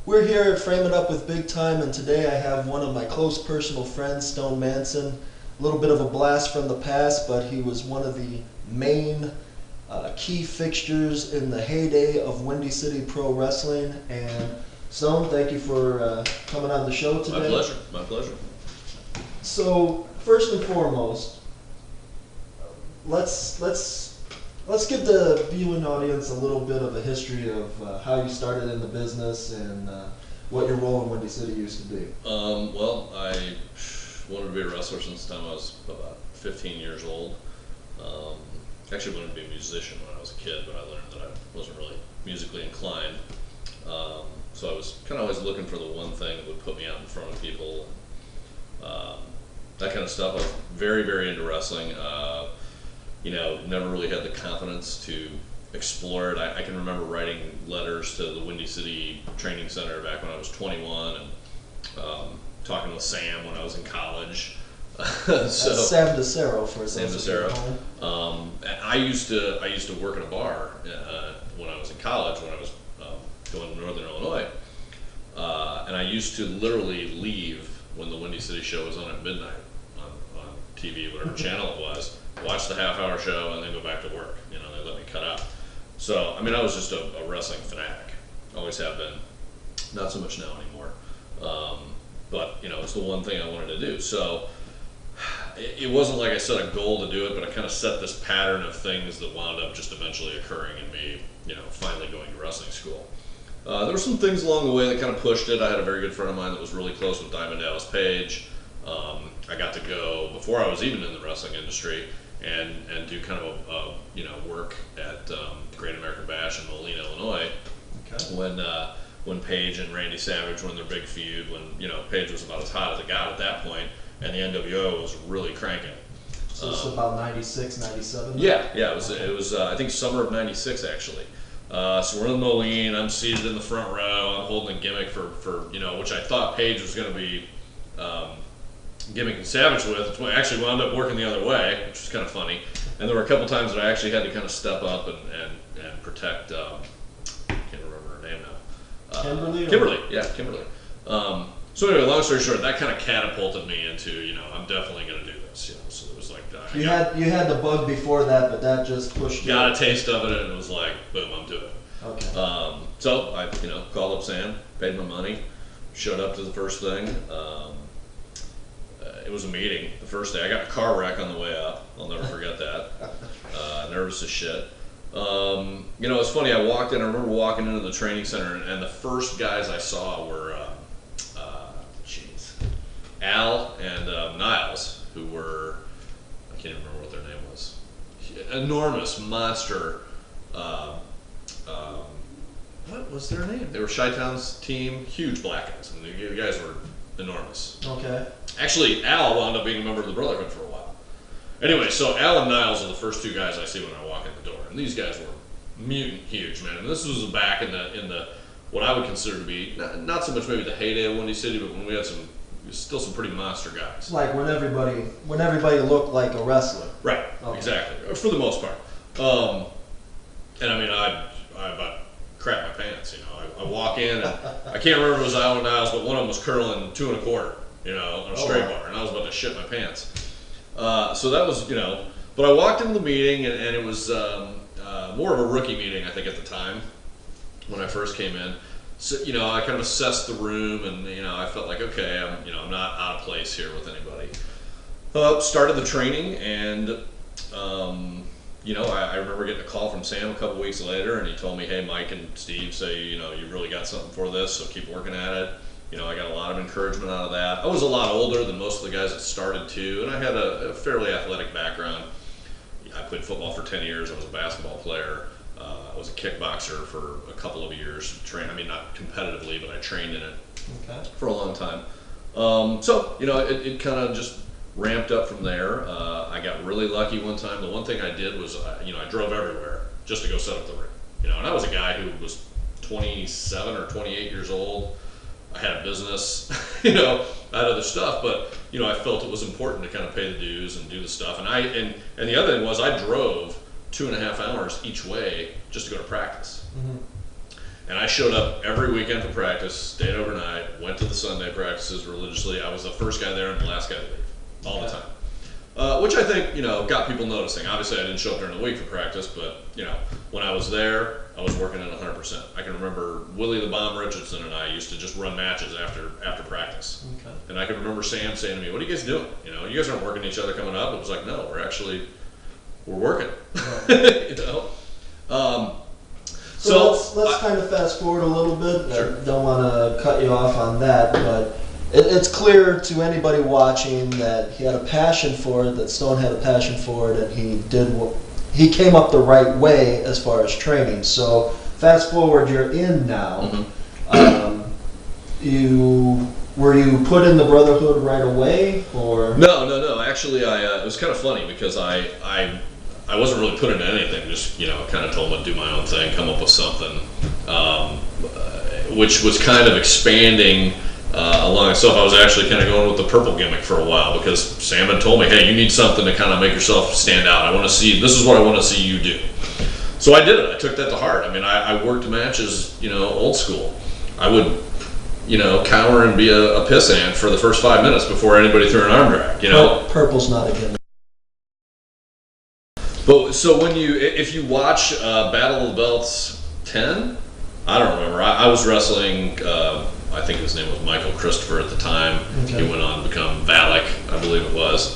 We're here at Frame It Up with Bigtime, and today I have one of my close personal friends, Stone Manson. A little bit of a blast from the past, but he was one of the main key fixtures in the heyday of Windy City Pro Wrestling. And Stone, thank you for coming on the show today. My pleasure. My pleasure. So first and foremost, let's give the viewing audience a little bit of a history of how you started in the business and what your role in Windy City used to be. Well, I wanted to be a wrestler since the time I was about 15 years old. Actually wanted to be a musician when I was a kid, but I learned that I wasn't really musically inclined. So I was kind of always looking for the one thing that would put me out in front of people. That kind of stuff. I was very, very into wrestling. You know, never really had the confidence to explore it. I can remember writing letters to the Windy City Training Center back when I was 21 and talking with Sam when I was in college. Sam DeCero for Sam DeCero. I used to work at a bar when I was in college, when I was going to Northern Illinois. And I used to literally leave when the Windy City show was on at midnight on TV, whatever channel it was. Watch the half-hour show and then go back to work. You know, they let me cut out. So, I mean, I was just a wrestling fanatic. Always have been. Not so much now anymore. But, you know, it's the one thing I wanted to do. So, it wasn't like I set a goal to do it, but I kind of set this pattern of things that wound up just eventually occurring in me, you know, finally going to wrestling school. There were some things along the way that kind of pushed it. I had a very good friend of mine that was really close with Diamond Dallas Page. I got to go, before I was even in the wrestling industry, and do kind of a work at Great American Bash in Moline, Illinois. Okay. When Page and Randy Savage were in their big feud, when Page was about as hot as it got at that point, and the NWO was really cranking. So it's about 96, 97? Yeah, it was I think summer of 96 actually. So we're in Moline, I'm seated in the front row, I'm holding a gimmick for which I thought Page was going to be gimmicking Savage with. It actually wound up working the other way, which was kind of funny. And there were a couple times that I actually had to kind of step up and protect, I can't remember her name now. Kimberly? Kimberly. So anyway, long story short, that kind of catapulted me into, I'm definitely going to do this. So it was like, you had the bug before that, but that just pushed you. Got a taste of it, and it was like, boom, I'm doing it. Okay. So I, called up Sam, paid my money, showed up to the first thing. It was a meeting the first day. I got in a car wreck on the way up. I'll never forget that. Nervous as shit. It's funny. I remember walking into the training center, and the first guys I saw were Al and Niles, who were, I can't even remember what their name was. Enormous monster. What was their name? They were Chi-Town's team, huge black guys. I mean, the guys were enormous. Okay. Actually, Al wound up being a member of the Brotherhood for a while. Anyway, so Al and Niles are the first two guys I see when I walk in the door, and these guys were mutant huge, man. And this was back in the what I would consider to be not so much maybe the heyday of Windy City, but when we had still some pretty monster guys. Like when everybody looked like a wrestler. Right. Okay. Exactly. For the most part. And I mean, I about crap my pants. I walk in, and I can't remember if it was Al or Niles, but one of them was curling 2 1/4. On a straight bar, and I was about to shit my pants. So that was, but I walked into the meeting, and it was more of a rookie meeting, I think, at the time when I first came in. So, I kind of assessed the room, and, I felt like, okay, I'm not out of place here with anybody. Started the training, and, I remember getting a call from Sam a couple weeks later, and he told me, hey, Mike and Steve say, you've really got something for this, so keep working at it. I got a lot of encouragement out of that. I was a lot older than most of the guys that started too, and I had a fairly athletic background. I played football for 10 years. I was a basketball player. I was a kickboxer for a couple of years. Not competitively, but I trained in it for a long time. So it kind of just ramped up from there. I got really lucky one time. The one thing I did was, I drove everywhere just to go set up the ring. And I was a guy who was 27 or 28 years old. I had a business, I had other stuff, but I felt it was important to kind of pay the dues and do the stuff. And and the other thing was I drove 2.5 hours each way just to go to practice. Mm-hmm. And I showed up every weekend for practice, stayed overnight, went to the Sunday practices religiously. I was the first guy there and the last guy to leave, all the time. Which I think, got people noticing. Obviously, I didn't show up during the week for practice, but, when I was there, I was working at 100%. I can remember Willie the Bomb Richardson and I used to just run matches after practice. Okay. And I can remember Sam saying to me, "What are you guys doing? You guys aren't working each other coming up." It was like, "No, we're working." Right. So let's kind of fast forward a little bit. Sure. I don't want to cut you off on that, but it's clear to anybody watching that he had a passion for it, that Stone had a passion for it, and he came up the right way as far as training. So fast forward, you're in now. Mm-hmm. Were you put in the Brotherhood right away, or? No. Actually, it was kind of funny because I wasn't really put into anything. Just kind of told him to do my own thing, come up with something, which was kind of expanding along itself. I was actually kind of going with the purple gimmick for a while because Sam had told me, "Hey, you need something to kind of make yourself stand out. This is what I want to see you do." So I did it. I took that to heart. I mean, I worked matches, old school. I would, cower and be a piss ant for the first 5 minutes before anybody threw an arm drag. Purple's not a gimmick. But so if you watch Battle of the Belts 10, I don't remember. I was wrestling. I think his name was Michael Christopher at the time. Okay. He went on to become Valak, I believe it was.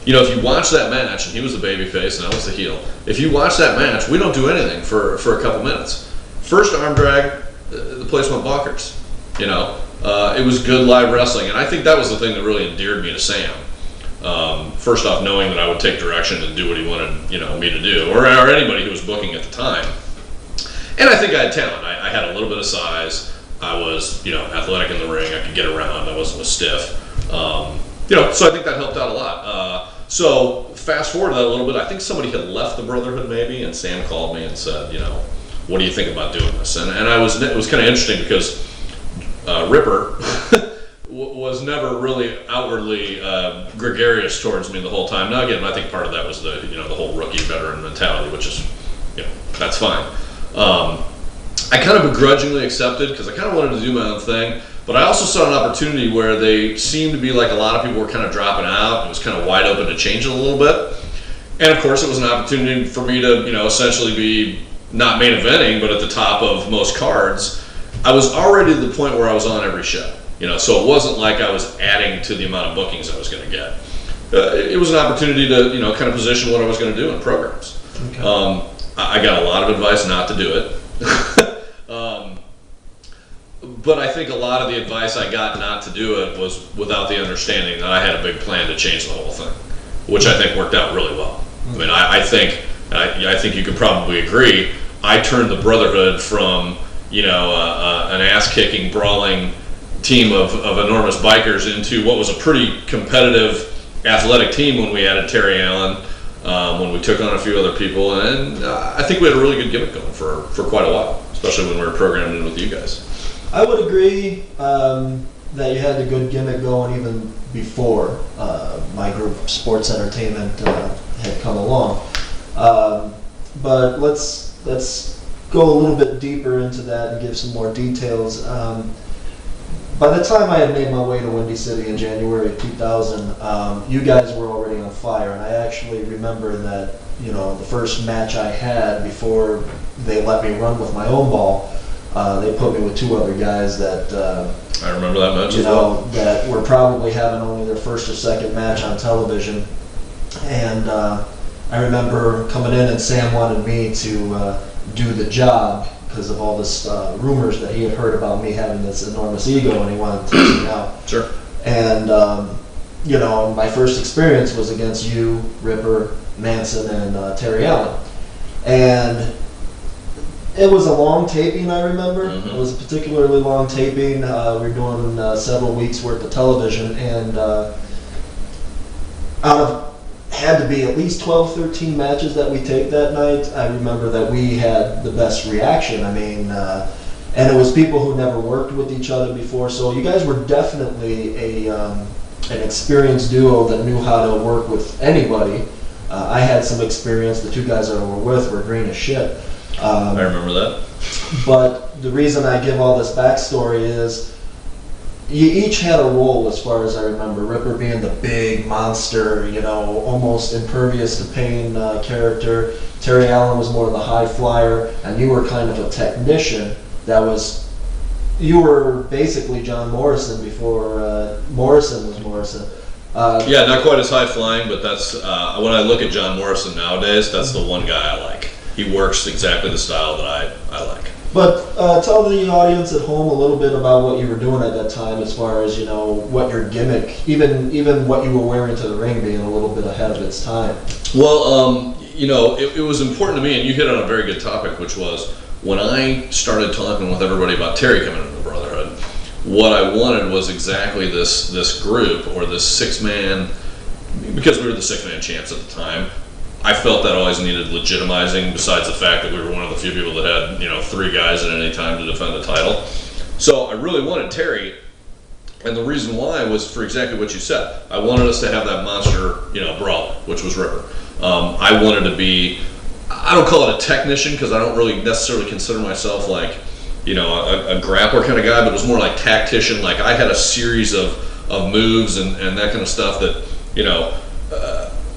If you watch that match, and he was the baby face and I was the heel. If you watch that match, we don't do anything for a couple minutes. First arm drag, the place went bonkers. It was good live wrestling, and I think that was the thing that really endeared me to Sam. First off, knowing that I would take direction and do what he wanted, me to do, or anybody who was booking at the time. And I think I had talent. I had a little bit of size. I was, athletic in the ring. I could get around. I wasn't a stiff. So I think that helped out a lot. So fast forward to that a little bit. I think somebody had left the Brotherhood maybe, and Sam called me and said, "What do you think about doing this?" And it was kind of interesting because Ripper was never really outwardly gregarious towards me the whole time. Now again, I think part of that was the whole rookie veteran mentality, which is that's fine. I kind of begrudgingly accepted because I kind of wanted to do my own thing, but I also saw an opportunity where they seemed to be like a lot of people were kind of dropping out. It was kind of wide open to change it a little bit, and of course it was an opportunity for me to essentially be not main eventing, but at the top of most cards. I was already at the point where I was on every show. So it wasn't like I was adding to the amount of bookings I was going to get. It was an opportunity to, kind of position what I was going to do in programs. Okay. I got a lot of advice not to do it. But I think a lot of the advice I got not to do it was without the understanding that I had a big plan to change the whole thing, which I think worked out really well. I mean, I think you could probably agree, I turned the Brotherhood from, an ass-kicking, brawling team of enormous bikers into what was a pretty competitive athletic team when we added Terry Allen, when we took on a few other people, and I think we had a really good gimmick going for quite a while, especially when we were programmed in with you guys. I would agree that you had a good gimmick going even before my group, Sports Entertainment, had come along. But let's go a little bit deeper into that and give some more details. By the time I had made my way to Windy City in January of 2000, you guys were already on fire, and I actually remember that, the first match I had before they let me run with my own ball, they put me with two other guys that, I remember that match as well. That were probably having only their first or second match on television, and I remember coming in and Sam wanted me to do the job because of all this rumors that he had heard about me having this enormous ego, and he wanted to take me out. Sure. And my first experience was against you, Ripper, Manson, and Terry Allen, and it was a long taping. I remember it was a particularly long taping. We were doing several weeks worth of television, and out of had to be at least 12, 13 matches that we taped that night. I remember that we had the best reaction. I mean, and it was people who never worked with each other before. So you guys were definitely an experienced duo that knew how to work with anybody. I had some experience. The two guys that I were with were green as shit. I remember that. But the reason I give all this backstory is you each had a role, as far as I remember. Ripper being the big monster, you know, almost impervious to pain character. Terry Allen was more of the high flyer, and you were kind of a technician that was. You were basically John Morrison before Morrison was Morrison. Yeah, not quite as high flying, but that's when I look at John Morrison nowadays, that's the one guy I like. He works exactly the style that I like. But tell the audience at home a little bit about what you were doing at that time, as far as, you know, what your gimmick, even what you were wearing to the ring being a little bit ahead of its time. Well, you know, it was important to me, and you hit on a very good topic, which was when I started talking with everybody about Terry coming into the Brotherhood, what I wanted was exactly this group, or this six-man, because we were the six-man champs at the time. I felt that always needed legitimizing, besides the fact that we were one of the few people that had, you know, 3 guys at any time to defend the title. So I really wanted Terry, and the reason why was for exactly what you said. I wanted us to have that monster, you know, brawler, which was Ripper. I wanted to be, I don't call it a technician, because I don't really necessarily consider myself like, you know, a grappler kind of guy, but it was more like tactician. Like I had a series of moves and that kind of stuff that, you know,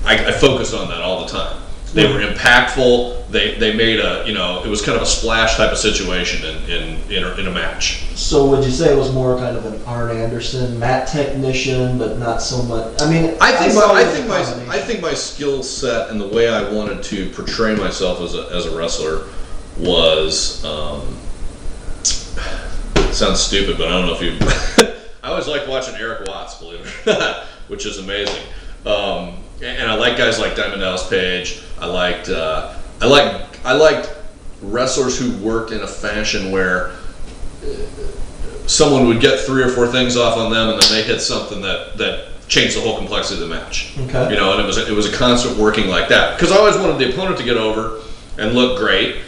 I focused on that all the time. They were impactful. They made a, you know, it was kind of a splash type of situation in a match. So would you say it was more kind of an Arn Anderson mat technician, but not so much? I mean, I think my skill set and the way I wanted to portray myself as a wrestler was. It sounds stupid, but I don't know if you. I always liked watching Eric Watts, believe it or not, which is amazing. And I like guys like Diamond Dallas Page. I liked wrestlers who worked in a fashion where someone would get 3 or 4 things off on them, and then they hit something that changed the whole complexity of the match. Okay. You know, and it was a constant working like that, because I always wanted the opponent to get over and look great,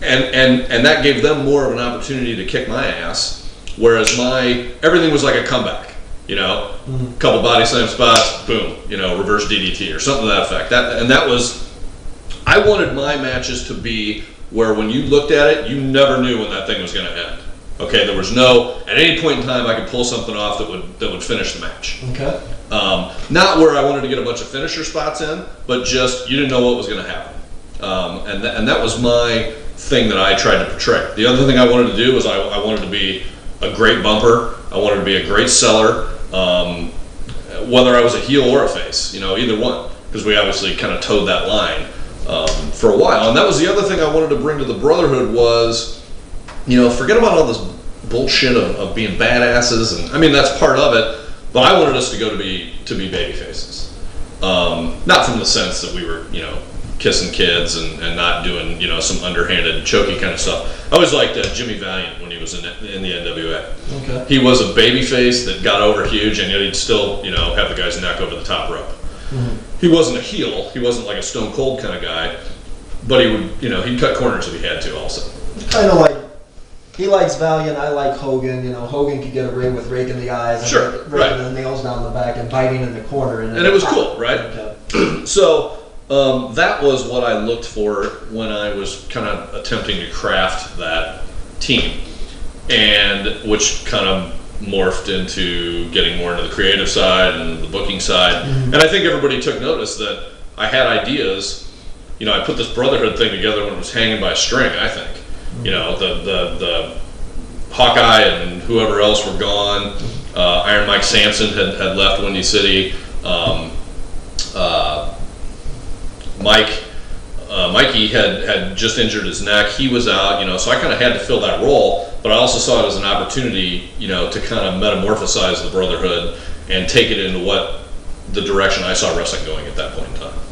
and that gave them more of an opportunity to kick my ass, whereas everything was like a comeback. You know, couple body slam spots, boom, you know, reverse DDT or something to that effect. I wanted my matches to be where when you looked at it, you never knew when that thing was going to end. Okay, there was at any point in time I could pull something off that would finish the match. Okay. Not where I wanted to get a bunch of finisher spots in, but just you didn't know what was going to happen. And that was my thing that I tried to portray. The other thing I wanted to do was I wanted to be a great bumper. I wanted to be a great seller, whether I was a heel or a face, you know, either one, because we obviously kind of towed that line for a while. And that was the other thing I wanted to bring to the Brotherhood was, you know, forget about all this bullshit of being badasses, and I mean that's part of it, but I wanted us to go to be baby faces, not from the sense that we were, you know, kissing kids and not doing, you know, some underhanded choky kind of stuff. I always liked Jimmy Valiant when he was in the NWA. Okay. He was a baby face that got over huge, and yet he'd still, you know, have the guy's neck over the top rope. Mm-hmm. He wasn't a heel. He wasn't like a Stone Cold kind of guy, but he would, you know, he'd cut corners if he had to also. Kind of like, he likes Valiant, I like Hogan. You know, Hogan could get away with raking the eyes, and raking the nails down the back and biting in the corner. And it was cool, right? Okay. So that was what I looked for when I was kind of attempting to craft that team, and which kind of morphed into getting more into the creative side and the booking side. Mm-hmm. And I think everybody took notice that I had ideas. You know, I put this Brotherhood thing together when it was hanging by a string, I think. Mm-hmm. You know, the Hawkeye and whoever else were gone. Iron Mike Sampson had left Windy City. Mikey had just injured his neck. He was out, you know, so I kind of had to fill that role, but I also saw it as an opportunity, you know, to kind of metamorphosize the Brotherhood and take it into what the direction I saw wrestling going at that point in time.